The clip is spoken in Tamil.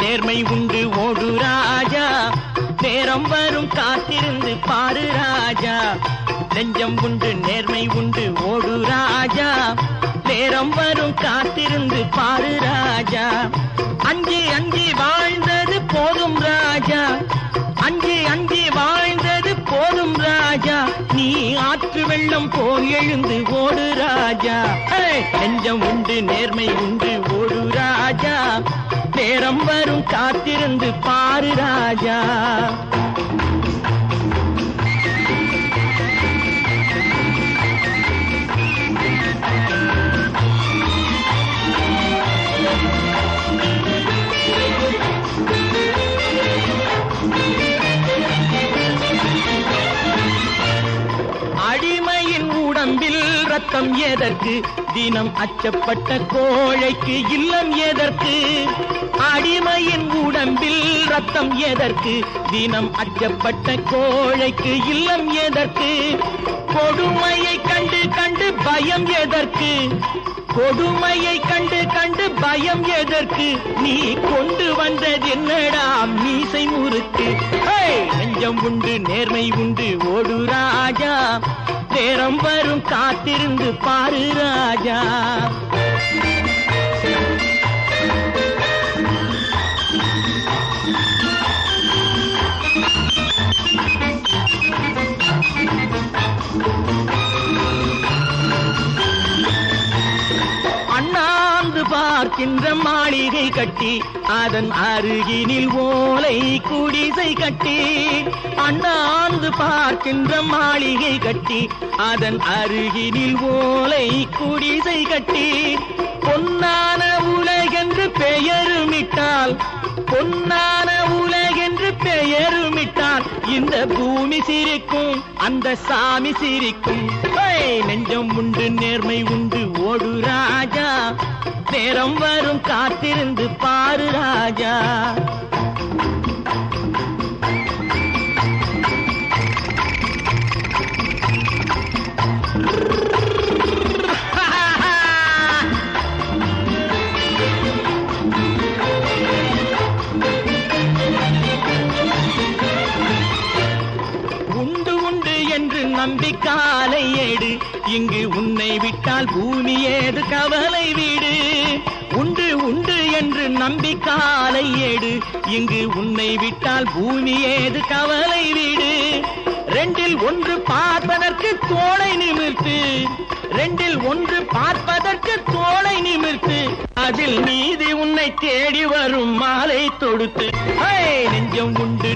நேர்மை உண்டு ஓடு ராஜா, நேரம் வரும் காத்திருந்து பாரு ராஜா. நெஞ்சம் உண்டு நேர்மை உண்டு ஓடு ராஜா, நேரம் வரும் காத்திருந்து பாரு ராஜா. அஞ்சி அஞ்சி வாழ்ந்தது போதும் ராஜா, அஞ்சி அஞ்சி வாழ்ந்தது போதும் ராஜா. நீ ஆற்று வெள்ளம் போல் எழுந்து ஓடு ராஜா. நெஞ்சம் உண்டு நேர்மை உண்டு ஓடு ராஜா, நேரம் வரும் காத்திருந்து பாரு ராஜா. அடிமையின் உடம்பில் ரத்தம் எதற்கு, தினம் அச்சப்பட்ட கோழைக்கு இல்லம் எதற்கு. அடிமையின் உடம்பில் ரத்தம் எதற்கு, தினம் அச்சப்பட்ட கோழைக்கு இல்லம் எதற்கு. கொடுமையை கண்டு கண்டு பயம் எதற்கு, கொடுமையை கண்டு கண்டு பயம் எதற்கு. நீ கொண்டு வந்தது என்னடா மீசை முறுக்கு. நெஞ்சம் உண்டு நேர்மை உண்டு ஓடு ராஜா, நேரம் வரும் காத்திருந்து பாரு ராஜா. அண்ணாந்து பார்க்கின்ற மாளிகை கட்டி, அதன் அருகினில் ஓலை குடிசை கட்டி. அண்ணாந்து பார்க்கின்ற மாளிகை கட்டி, அதன் அருகினில் ஓலை குடிசை கட்டி. பொன்னான உலகென்று பெயருமிட்டால், பொன்னான உலகென்று பெயருமிட்டால், இந்த பூமி சிரிக்கும் அந்த சாமி சிரிக்கும். நெஞ்சம் உண்டு நேர்மை உண்டு ஓடு ராஜா, நேரம் வரும் காத்திருந்து பாரு ராஜா. உண்டு உண்டு என்று நம்பிக்காலை ஏடு, இங்கு உன்னை விட்டால் பூமி ஏது கவலை வீடு. உண்டு உண்டு என்று நம்பிக்காலை ஏடு, இங்கு உன்னை விட்டால் பூமி ஏது கவலை வீடு. ரெண்டில் ஒன்று பார்ப்பதற்கு தோளை நிமிர்த்து, ரெண்டில் ஒன்று பார்ப்பதற்கு தோளை நிமிர்த்து. அதில் நீதி உன்னை தேடி வரும் மாலை தொடுத்து. நெஞ்சம் உண்டு